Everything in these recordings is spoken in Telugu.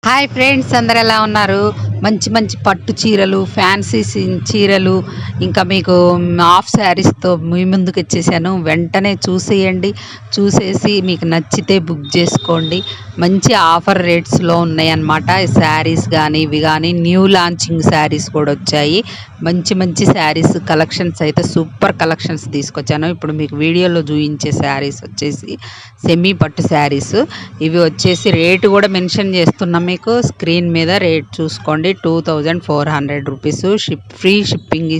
హాయ్ ఫ్రెండ్స్, అందరు ఎలా ఉన్నారు? మంచి మంచి పట్టు చీరలు, ఫ్యాన్సీ చీరలు, ఇంకా మీకు హాఫ్ శారీస్తో మీ ముందుకు వచ్చేసాను. వెంటనే చూసేయండి. చూసేసి మీకు నచ్చితే బుక్ చేసుకోండి. మంచి ఆఫర్ రేట్స్లో ఉన్నాయన్నమాట. శారీస్ కానీ ఇవి కానీ న్యూ లాంచింగ్ శారీస్ కూడా వచ్చాయి. మంచి మంచి శారీస్ కలెక్షన్స్ అయితే సూపర్ కలెక్షన్స్ తీసుకొచ్చాను. ఇప్పుడు మీకు వీడియోలో చూపించే శారీస్ వచ్చేసి సెమీ పట్టు శారీస్. ఇవి వచ్చేసి రేటు కూడా మెన్షన్ చేస్తున్నాం, మీకు స్క్రీన్ మీద రేట్ చూసుకోండి. 2400 రూపీస్. Free shipping.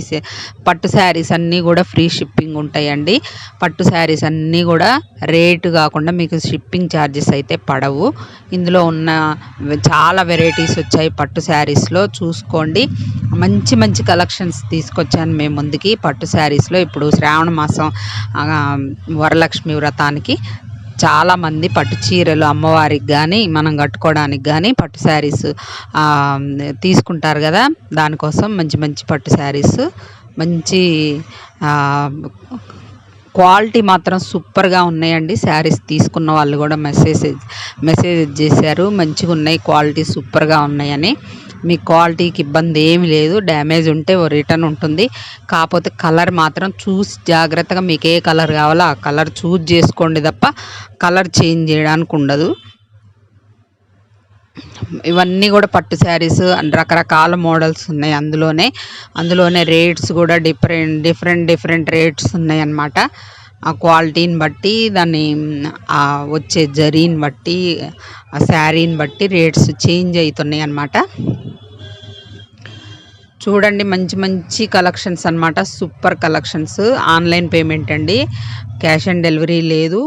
పట్టు శారీస్ అన్నీ కూడా ఫ్రీ షిప్పింగ్ ఉంటాయండి. పట్టు శారీస్ అన్నీ కూడా రేటు కాకుండా మీకు షిప్పింగ్ ఛార్జెస్ అయితే పడవు. ఇందులో ఉన్న చాలా వెరైటీస్ వచ్చాయి పట్టు శారీస్లో, చూసుకోండి. మంచి మంచి కలెక్షన్స్ తీసుకొచ్చాను మేము ముందుకి పట్టు శారీస్లో. ఇప్పుడు శ్రావణ మాసం వరలక్ష్మి వ్రతానికి చాలామంది పట్టు చీరలు అమ్మవారికి కానీ మనం కట్టుకోవడానికి కానీ పట్టు శారీస్ తీసుకుంటారు కదా, దానికోసం మంచి మంచి పట్టు శారీస్. మంచి క్వాలిటీ మాత్రం సూపర్గా ఉన్నాయండి. శారీస్ తీసుకున్న వాళ్ళు కూడా మెసేజ్ చేశారు, మంచిగా ఉన్నాయి, క్వాలిటీ సూపర్గా ఉన్నాయని. మీ క్వాలిటీకి ఇబ్బంది ఏమి లేదు. డ్యామేజ్ ఉంటే రిటర్న్ ఉంటుంది. కాకపోతే కలర్ మాత్రం చూసి జాగ్రత్తగా మీకు ఏ కలర్ కావాలో ఆ కలర్ చూజ్ చేసుకోండి తప్ప కలర్ చేంజ్ చేయడానికి ఉండదు. ఇవన్నీ కూడా పట్టు శారీస్ రకరకాల మోడల్స్ ఉన్నాయి. అందులోనే రేట్స్ కూడా డిఫరెంట్ రేట్స్ ఉన్నాయి అన్నమాట. ఆ క్వాలిటీని బట్టి, దాన్ని వచ్చే జరీని బట్టి, ఆ శారీని బట్టి రేట్స్ చేంజ్ అవుతున్నాయి అన్నమాట. చూడండి, మంచి మంచి కలెక్షన్స్ అన్నమాట. Super collections. ఆన్లైన్ పేమెంట్ అండి, క్యాష్ ఆన్ డెలివరీ లేదు.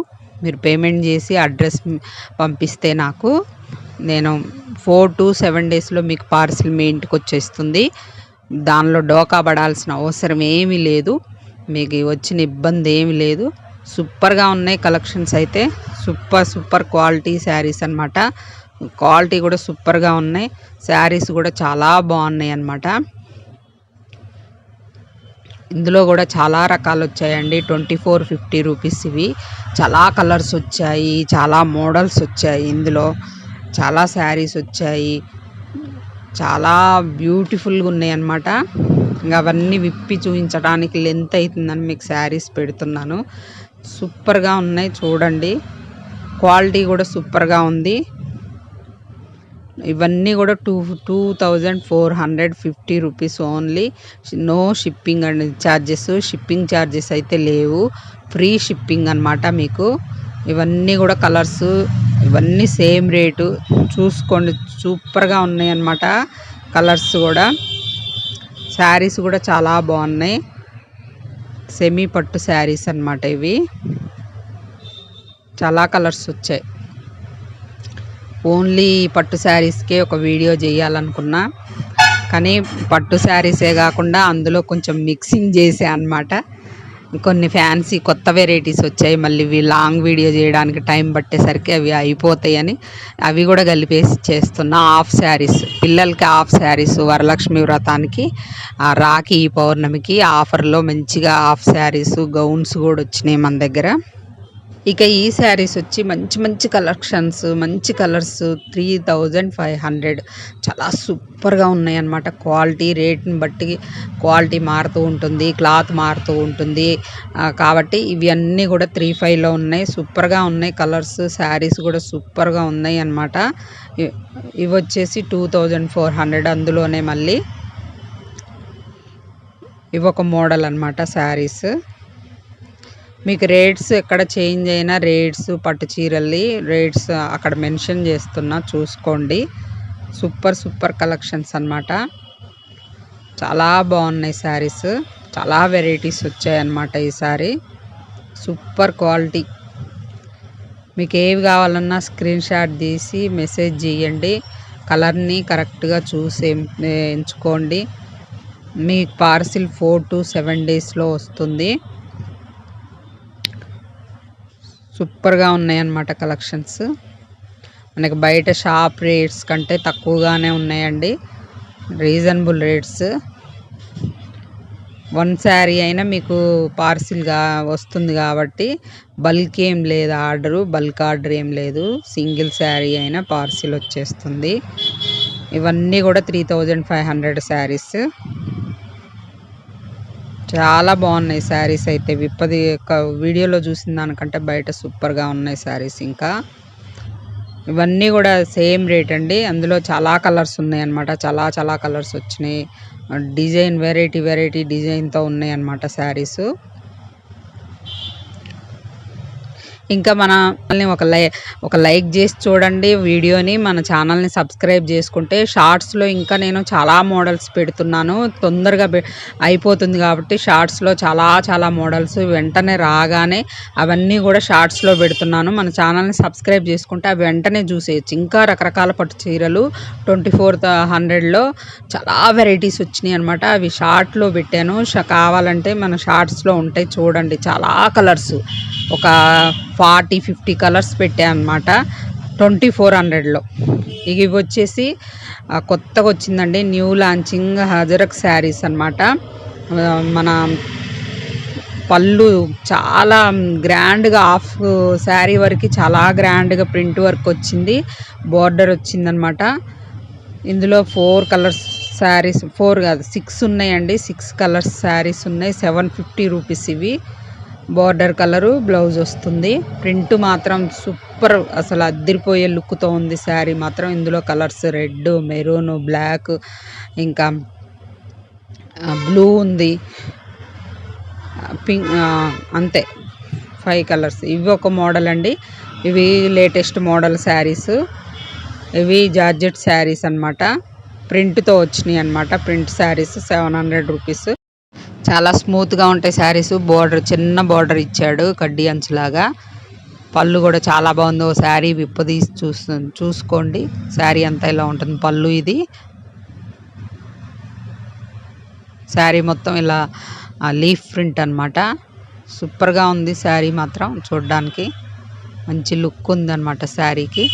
మీరు పేమెంట్ చేసి అడ్రస్ పంపిస్తే నాకు, నేను 4 to 7 డేస్లో మీకు పార్సిల్ మీ ఇంటికి వచ్చేస్తుంది. దానిలో డోకా పడాల్సిన అవసరం ఏమీ లేదు. మీకు వచ్చిన ఇబ్బంది ఏమీ లేదు. సూపర్గా ఉన్నాయి కలెక్షన్స్ అయితే. సూపర్ క్వాలిటీ శారీస్ అన్నమాట. క్వాలిటీ కూడా సూపర్గా ఉన్నాయి. శారీస్ కూడా చాలా బాగున్నాయి అన్నమాట. ఇందులో కూడా చాలా రకాలు వచ్చాయండి. 2450 రూపీస్ ఇవి. చాలా కలర్స్ వచ్చాయి, చాలా మోడల్స్ వచ్చాయి. ఇందులో చాలా శారీస్ వచ్చాయి, చాలా బ్యూటిఫుల్గా ఉన్నాయి అన్నమాట. ఇంకా అవన్నీ విప్పి చూపించడానికి లెంత్ అవుతుందని మీకు శారీస్ పెడుతున్నాను. సూపర్గా ఉన్నాయి, చూడండి. క్వాలిటీ కూడా సూపర్గా ఉంది. ఇవన్నీ కూడా 2450 rupees only. No shipping and charges. Shipping charges అయితే లేవు, ఫ్రీ షిప్పింగ్ అన్నమాట మీకు. ఇవన్నీ కూడా కలర్స్, ఇవన్నీ సేమ్ రేటు. చూసుకోండి, సూపర్గా ఉన్నాయి అన్నమాట. కలర్స్ కూడా, శారీస్ కూడా చాలా బాగున్నాయి. సెమీ పట్టు శారీస్ అన్నమాట ఇవి. చాలా కలర్స్ వచ్చాయి. ఓన్లీ పట్టు శారీస్కే ఒక వీడియో చేయాలనుకున్నా, కానీ పట్టు శారీసే కాకుండా అందులో కొంచెం మిక్సింగ్ చేసే అన్నమాట. కొన్ని ఫ్యాన్సీ కొత్త వెరైటీస్ వచ్చాయి. మళ్ళీ లాంగ్ వీడియో చేయడానికి టైం పట్టేసరికి అవి అయిపోతాయని అవి కూడా కలిపేసి చేస్తున్నా. హాఫ్ శారీస్, పిల్లలకి హాఫ్ శారీస్ వరలక్ష్మి వ్రతానికి, రాఖీ పౌర్ణమికి ఆఫర్లో మంచిగా హాఫ్ శారీస్, గౌన్స్ కూడా వచ్చినాయి మన దగ్గర. ఇక ఈ శారీస్ వచ్చి మంచి మంచి కలెక్షన్స్, మంచి కలర్స్. 3500. చాలా సూపర్గా ఉన్నాయి అన్నమాట. క్వాలిటీ రేట్ని బట్టి క్వాలిటీ మారుతూ ఉంటుంది, క్లాత్ మారుతూ ఉంటుంది. కాబట్టి ఇవి అన్నీ కూడా 35లో ఉన్నాయి. సూపర్గా ఉన్నాయి కలర్స్. శారీస్ కూడా సూపర్గా ఉన్నాయి అన్నమాట. ఇవి వచ్చేసి 2400. అందులోనే మళ్ళీ ఇవి ఒక మోడల్ అన్నమాట శారీస్. మీకు రేట్స్ ఎక్కడ చేంజ్ అయినా రేట్స్ పట్టు చీరల్ని రేట్స్ అక్కడ మెన్షన్ చేస్తున్నా, చూసుకోండి. సూపర్ కలెక్షన్స్ అన్నమాట. చాలా బాగున్నాయి శారీస్. చాలా వెరైటీస్ వచ్చాయన్నమాట ఈసారి. Super quality. మీకు ఏవి కావాలన్నా స్క్రీన్ షాట్ తీసి మెసేజ్ చేయండి. కలర్ని కరెక్ట్గా చూసి ఎంచుకోండి. మీ పార్సిల్ 4 to 7 డేస్లో వస్తుంది. సూపర్గా ఉన్నాయన్నమాట కలెక్షన్స్. మనకి బయట షాప్ రేట్స్ కంటే తక్కువగానే ఉన్నాయండి, రీజనబుల్ రేట్స్. 1 శారీ అయినా మీకు పార్సిల్గా వస్తుంది కాబట్టి బల్క్ ఏం లేదు ఆర్డరు, బల్క్ ఆర్డర్ ఏం లేదు. సింగిల్ శారీ అయినా పార్సిల్ వచ్చేస్తుంది. ఇవన్నీ కూడా 3500 శారీస్. చాలా బాగున్నాయి శారీస్ అయితే. విప్పది వీడియోలో చూసిన దానికంటే బయట సూపర్గా ఉన్నాయి శారీస్. ఇంకా ఇవన్నీ కూడా సేమ్ రేట్ అండి. అందులో చాలా కలర్స్ ఉన్నాయి అన్నమాట. చాలా కలర్స్ వచ్చినాయి. డిజైన్ వెరైటీ డిజైన్తో ఉన్నాయి అన్నమాట శారీస్. ఇంకా మనల్ని ఒక లైక్ చేసి చూడండి వీడియోని. మన ఛానల్ని సబ్స్క్రైబ్ చేసుకుంటే షార్ట్స్లో ఇంకా నేను చాలా మోడల్స్ పెడుతున్నాను. తొందరగా అయిపోతుంది కాబట్టి షార్ట్స్లో చాలా మోడల్స్ వెంటనే రాగానే అవన్నీ కూడా షార్ట్స్లో పెడుతున్నాను. మన ఛానల్ని సబ్స్క్రైబ్ చేసుకుంటే అవి వెంటనే చూసేయచ్చు. ఇంకా రకరకాల పట్టు చీరలు 2400లో చాలా వెరైటీస్ వచ్చినాయి అనమాట. అవి షార్ట్లో పెట్టాను. కావాలంటే మన షార్ట్స్లో ఉంటాయి చూడండి. చాలా కలర్స్, ఒక 40-50 కలర్స్ పెట్టాను అనమాట 2400లో. ఇవి వచ్చేసి కొత్తగా వచ్చిందండి, న్యూ లాంచింగ్ హజరక్ శారీస్ అనమాట. మన పళ్ళు చాలా గ్రాండ్గా, హాఫ్ శారీ వరకు చాలా గ్రాండ్గా ప్రింట్ వర్క్ వచ్చింది, బార్డర్ వచ్చిందనమాట. ఇందులో 4 కలర్స్ శారీస్, 4 కాదు 6 ఉన్నాయండి. 6 కలర్స్ శారీస్ ఉన్నాయి. 750 రూపీస్ ఇవి. బార్డర్ కలరు, బ్లౌజ్ వస్తుంది. ప్రింట్ మాత్రం సూపర్, అసలు అద్దరిపోయే లుక్తో ఉంది శారీ మాత్రం. ఇందులో కలర్స్ రెడ్, మెరూన్, బ్లాక్, ఇంకా బ్లూ ఉంది, పింక్, అంతే 5 కలర్స్. ఇవి ఒక మోడల్ అండి. ఇవి లేటెస్ట్ మోడల్ శారీస్. ఇవి జార్జెట్ శారీస్ అనమాట. ప్రింట్తో వచ్చినాయి అనమాట. Print saris 700 rupees. చాలా స్మూత్గా ఉంటాయి శారీస్. బోర్డర్, చిన్న బోర్డర్ ఇచ్చాడు కడ్డీ అంచులాగా. పళ్ళు కూడా చాలా బాగుంది. ఓ శారీ విప్పదీసి చూసుకోండి. శారీ అంతా ఇలా ఉంటుంది పళ్ళు. ఇది శారీ మొత్తం ఇలా లీఫ్ ప్రింట్ అనమాట. సూపర్గా ఉంది శారీ మాత్రం. చూడడానికి మంచి లుక్ ఉందన్నమాట శారీకి.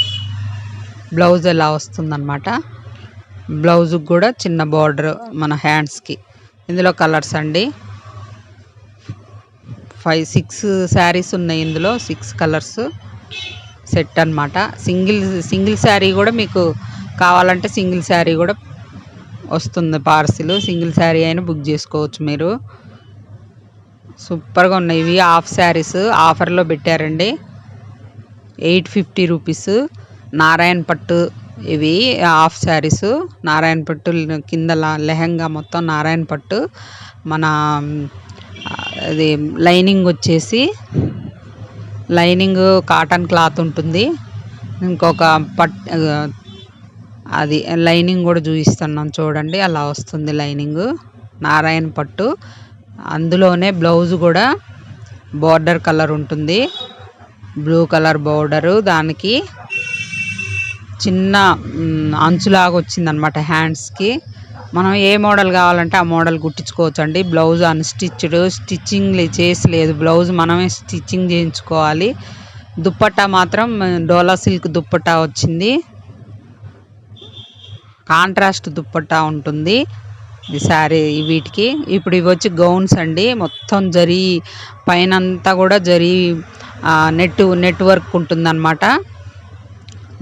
బ్లౌజ్ ఎలా వస్తుందన్నమాట. బ్లౌజ్కి కూడా చిన్న బార్డర్ మన హ్యాండ్స్కి. ఇందులో కలర్స్ అండి 5-6 శారీస్ ఉన్నాయి. ఇందులో 6 కలర్స్ సెట్ అనమాట. సింగిల్ శారీ కూడా మీకు కావాలంటే సింగిల్ శారీ కూడా వస్తుంది పార్సిల్. సింగిల్ శారీ అయినా బుక్ చేసుకోవచ్చు మీరు. సూపర్గా ఉన్నాయి. ఇవి హాఫ్ శారీస్ ఆఫర్లో పెట్టారండి. 850 రూపీస్. నారాయణ పట్టు ఇవి హాఫ్ శారీస్. నారాయణ పట్టు కింద లెహంగా మొత్తం నారాయణ పట్టు. మన అది లైనింగ్ వచ్చేసి లైనింగ్ కాటన్ క్లాత్ ఉంటుంది. ఇంకొక అది లైనింగ్ కూడా చూపిస్తున్నాం చూడండి. అలా వస్తుంది లైనింగ్. నారాయణ పట్టు. అందులోనే బ్లౌజ్ కూడా బార్డర్ కలర్ ఉంటుంది, బ్లూ కలర్ బార్డరు. దానికి చిన్న అంచులాగా వచ్చిందనమాట హ్యాండ్స్కి. మనం ఏ మోడల్ కావాలంటే ఆ మోడల్ కుట్టించుకోవచ్చు అండి. బ్లౌజ్ అన్స్టిచ్డ్, స్టిచ్చింగ్ చేసలేదు. బ్లౌజ్ మనమే స్టిచ్చింగ్ చేయించుకోవాలి. దుప్పట్టా మాత్రం డోలా సిల్క్ దుప్పట్టా వచ్చింది. కాంట్రాస్ట్ దుప్పట్టా ఉంటుంది ఈ శారీ వీటికి. ఇప్పుడు ఇవి వచ్చి గౌన్స్ అండి. మొత్తం జరీ పైనంతా కూడా జరీ నెట్ వర్క్ ఉంటుందన్నమాట.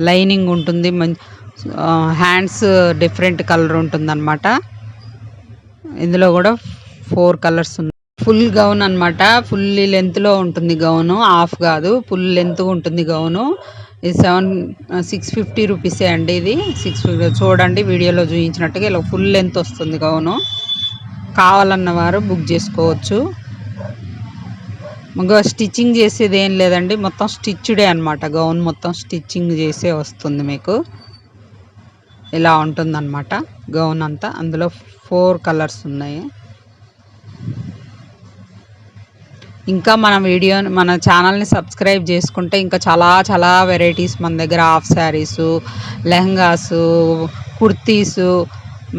లైనింగ్ ఉంటుంది. హ్యాండ్స్ డిఫరెంట్ కలర్ ఉంటుందన్నమాట. ఇందులో కూడా 4 కలర్స్ ఉన్నాయి. ఫుల్ గౌన్ అనమాట. ఫుల్ లెంత్లో ఉంటుంది గౌను, హాఫ్ కాదు, ఫుల్ లెంత్ ఉంటుంది గౌను. ఇది 650 రూపీసే అండి. ఇది 650. చూడండి వీడియోలో చూపించినట్టుగా ఇలా ఫుల్ లెంత్ వస్తుంది గౌను. కావాలన్న వారు బుక్ చేసుకోవచ్చు. ఇంకా స్టిచ్చింగ్ చేసేది ఏం లేదండి, మొత్తం స్టిచ్డే అనమాట. గౌన్ మొత్తం స్టిచ్చింగ్ చేసే వస్తుంది మీకు. ఇలా ఉంటుందన్నమాట గౌన్ అంతా. అందులో 4 కలర్స్ ఉన్నాయి. ఇంకా మన ఛానల్ని సబ్స్క్రైబ్ చేసుకుంటే ఇంకా చాలా వెరైటీస్ మన దగ్గర హాఫ్ శారీసు, లెహంగాసు, కుర్తీసు,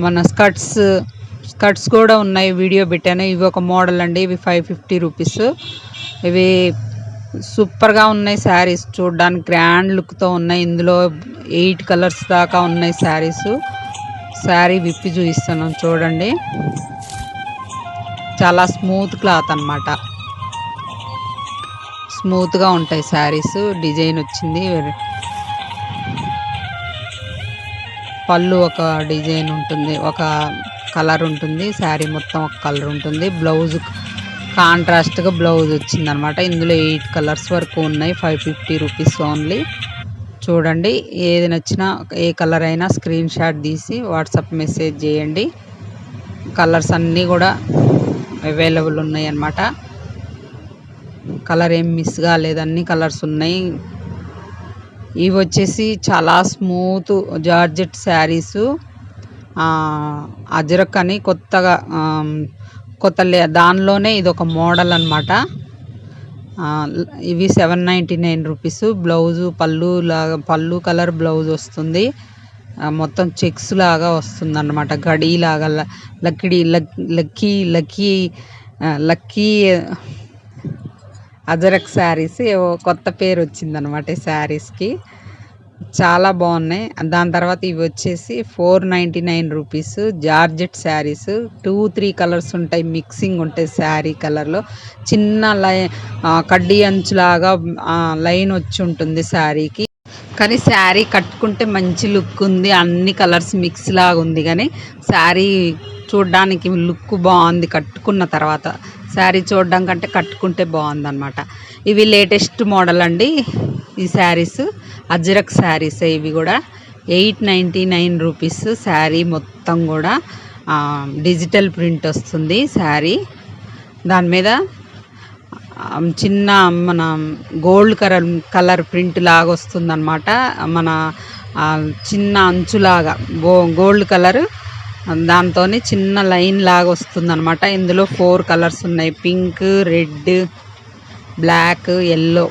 మన స్కర్ట్స్ కూడా ఉన్నాయి. వీడియో పెట్టాను. ఇవి ఒక మోడల్ అండి. ఇవి 550 రూపీస్. ఇవి సూపర్గా ఉన్నాయి శారీస్. చూడడానికి గ్రాండ్ లుక్తో ఉన్నాయి. ఇందులో 8 కలర్స్ దాకా ఉన్నాయి శారీస్. శారీ విప్పి చూపిస్తున్నాను చూడండి. చాలా స్మూత్ క్లాత్ అన్నమాట. స్మూత్గా ఉంటాయి శారీస్. డిజైన్ వచ్చింది. పళ్ళు ఒక డిజైన్ ఉంటుంది, ఒక కలర్ ఉంటుంది. శారీ మొత్తం ఒక కలర్ ఉంటుంది. బ్లౌజ్ కాంట్రాస్ట్గా బ్లౌజ్ వచ్చింది అనమాట. ఇందులో 8 కలర్స్ వరకు ఉన్నాయి. 550 రూపీస్ ఓన్లీ. చూడండి, ఏది నచ్చినా ఏ కలర్ అయినా స్క్రీన్ షాట్ తీసి వాట్సాప్ మెసేజ్ చేయండి. కలర్స్ అన్నీ కూడా అవైలబుల్ ఉన్నాయి అన్నమాట. కలర్ ఏం మిస్ కాలేదు, అన్ని కలర్స్ ఉన్నాయి. ఇవి వచ్చేసి చాలా స్మూత్ జార్జెట్ శారీసు. అజరక్ అని కొత్తగా దానిలోనే ఇది ఒక మోడల్ అనమాట. ఇవి 799 రూపీస్. బ్లౌజు పళ్ళు కలర్ బ్లౌజ్ వస్తుంది. మొత్తం చెక్స్ లాగా వస్తుంది అన్నమాట. గడి లాగా లక్కీ అజరక్ శారీస్ ఏవో కొత్త పేరు వచ్చిందనమాట ఈ శారీస్కి. చాలా బాగున్నాయి. దాని తర్వాత ఇవి వచ్చేసి 499 రూపీస్ జార్జెట్ శారీస్. 2-3 కలర్స్ ఉంటాయి, మిక్సింగ్ ఉంటాయి శారీ కలర్లో. చిన్న కడ్డీ అంచులాగా లైన్ వచ్చి ఉంటుంది శారీకి. కానీ శారీ కట్టుకుంటే మంచి లుక్ ఉంది. అన్ని కలర్స్ మిక్స్ లాగా ఉంది, కానీ శారీ చూడడానికి లుక్ బాగుంది కట్టుకున్న తర్వాత. శారీ చూడడం కంటే కట్టుకుంటే బాగుంది అనమాట. ఇవి లేటెస్ట్ మోడల్ అండి ఈ శారీస్. అజ్రక్ శారీస్ ఇవి కూడా. 899 రూపీస్ శారీ మొత్తం కూడా. డిజిటల్ ప్రింట్ వస్తుంది శారీ. దాని మీద చిన్న మన గోల్డ్ కలర్ ప్రింట్ లాగా వస్తుంది అనమాట. మన చిన్న అంచులాగా గోల్డ్ కలర్, దాంతో చిన్న లైన్ లాగా వస్తుంది అనమాట. ఇందులో 4 కలర్స్ ఉన్నాయి. Pink, red, black, yellow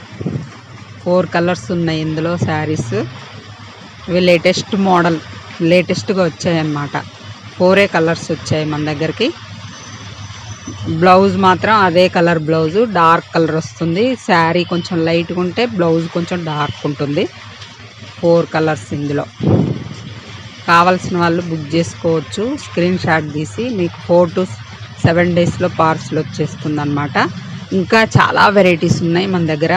4 colours ఉన్నాయి ఇందులో శారీస్. ఇవి లేటెస్ట్ మోడల్, లేటెస్ట్గా వచ్చాయి అన్నమాట. 4 కలర్స్ వచ్చాయి మన దగ్గరికి. బ్లౌజ్ మాత్రం అదే కలర్ బ్లౌజు, డార్క్ కలర్ వస్తుంది. శారీ కొంచెం లైట్గా ఉంటే బ్లౌజ్ కొంచెం డార్క్ ఉంటుంది. 4 కలర్స్ ఇందులో. కావాల్సిన వాళ్ళు బుక్ చేసుకోవచ్చు. స్క్రీన్ షాట్ తీసి మీకు 4 to 7 డేస్లో పార్సల్ వచ్చేస్తుంది అన్నమాట. ఇంకా చాలా వెరైటీస్ ఉన్నాయి మన దగ్గర.